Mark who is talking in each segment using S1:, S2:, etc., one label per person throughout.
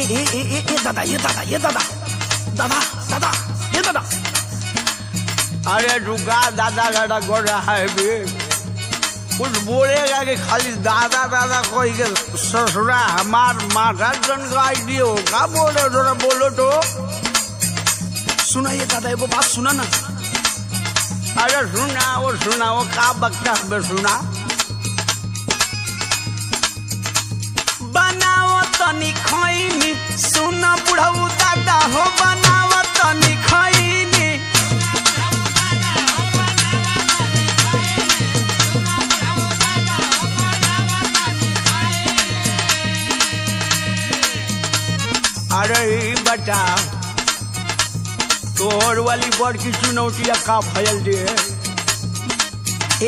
S1: दादा ये दादा
S2: अरे रुका दादा दादा कर रहा है भी कुछ बोलेगा कि खाली दादा दादा कोई के ससुरा हमार माता जन का आइडिया होगा बोले जरा बोलो तो
S1: सुना ये दादा वो बात सुना ना।
S2: अरे सुना वो का बकता है सुना
S1: बनाओ तनी खैनी सुना बुढ़ऊ दादा हो बनाओ तनी खैनी
S2: अरे बता तोहर वाली बड़ की चुनौतियाँ का फैल दे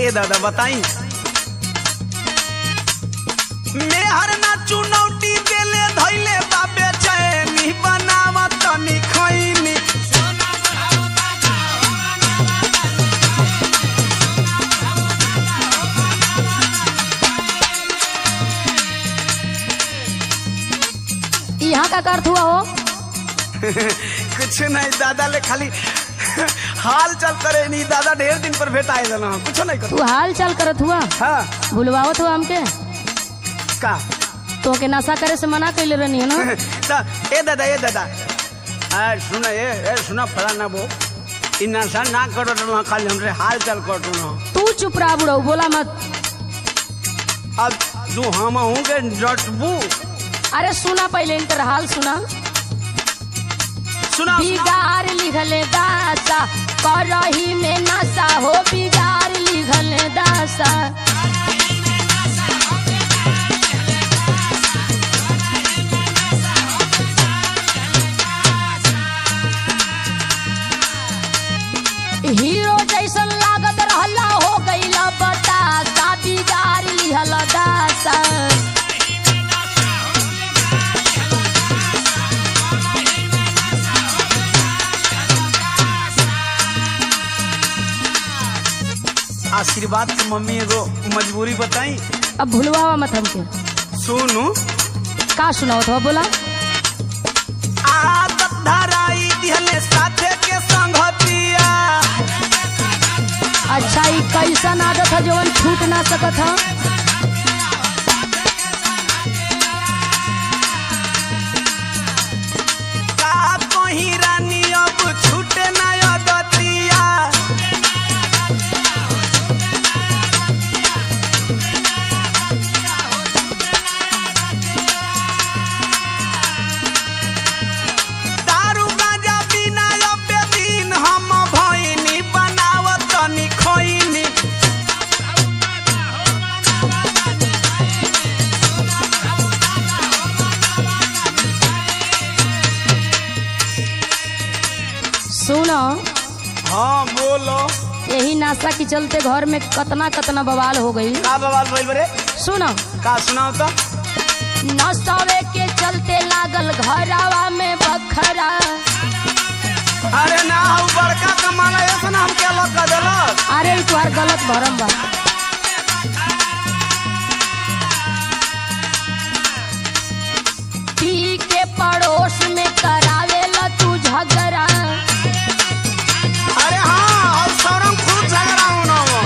S1: ए दादा बताई मैं हर ना चुनौती देले धैले बाबे चैनी बनाव तनी खैनी
S3: यहाँ का अर्थ हुआ हो
S1: कुछ नहीं दादा ले खाली हाल चल करे नहीं दादा ढेर दिन पर भेटाए देना कुछ नहीं कर
S3: तू हाल चाल करत हुआ
S1: हाँ
S3: भूलवावत हुआ हमके
S1: का
S3: तो के नशा करे से मना कैले रहनी है ना
S1: ए दादा
S2: सुना फलाना वो इ नशा ना करो तो खाली हमसे हाल चाल कर ना
S3: तू चुप रहा बुढ़ऊ बोला मत।
S2: अब तू हम हूँ के डटबू
S3: अरे सुना पहले इनकर हाल सुना बिगाड़ लिखले दासा करही में नशा हो बिगाड़ लिखले दासा हीरो जैसन लागत रहला हो गईला बतासा बिगाड़ लिहला दासा
S1: आशीर्वाद की मम्मी एगो मजबूरी बताई
S3: अब भूलवावा मत हमके
S1: सुनू
S3: का सुनाओ तो बोला
S1: आदत धराई दिहले साथे के संगतिया
S3: अच्छा ये कैसन आदत है जवन छूट ना सकत है
S1: का कहीं रानी अब छूटे ना आदतिया दारू गांजा बिना अब दिन हम भइनी बनाव तनी खैनी
S3: सुनो
S1: हाँ बोलो
S3: यही नाशा के चलते घर में कतना बवाल हो गई।
S1: का बवाल भइल बरे
S3: सुनो
S1: का सुनाओ तो
S3: नशवे के चलते लागल घरवा में बखरा
S1: अरे ना हूँ बड़का कमाना ऐसा ना हम क्या लोग का दिलक
S3: अरे तुम्हार गलत भरम बा पी के पड़ोस में करावेला तू झगड़ा
S1: अरे हाँ और सौरम खूब झगड़ा हूँ ना वो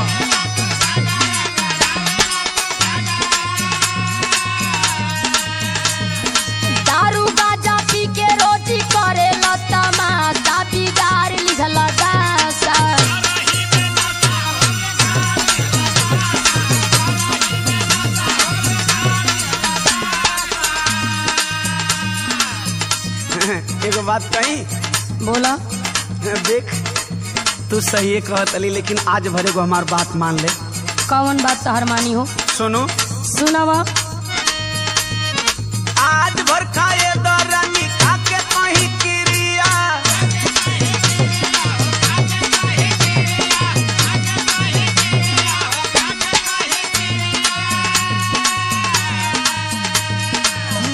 S3: दारू गाजा पी के रोटी करेला तमाशा बिगाड़ लिखला दासा
S1: एगो बात कही
S3: बोला
S1: देख तू सही कहत अली लेकिन आज भरे को हमार बात मान ले
S3: कौन बात तहर मानी हो
S1: सुनो
S3: सुनावा
S1: आज भर खाए दरानी खाके कहीं क्रिया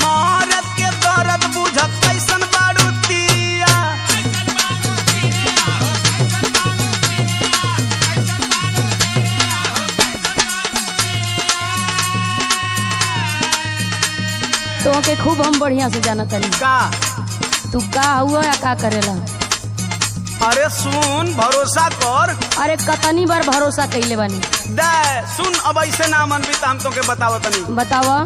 S1: मरद के दर्द बुझत कैसन बारूतिया
S3: के खूब हम बढ़िया से जानत हनी।
S2: का
S3: तू का हुआ या का करेला?
S2: अरे सुन भरोसा कर।
S3: अरे कतनी बार भरोसा कइले बानी।
S2: दे सुन अब ऐसे ना मन भी हम तो के बतावत नहीं।
S3: बतावा।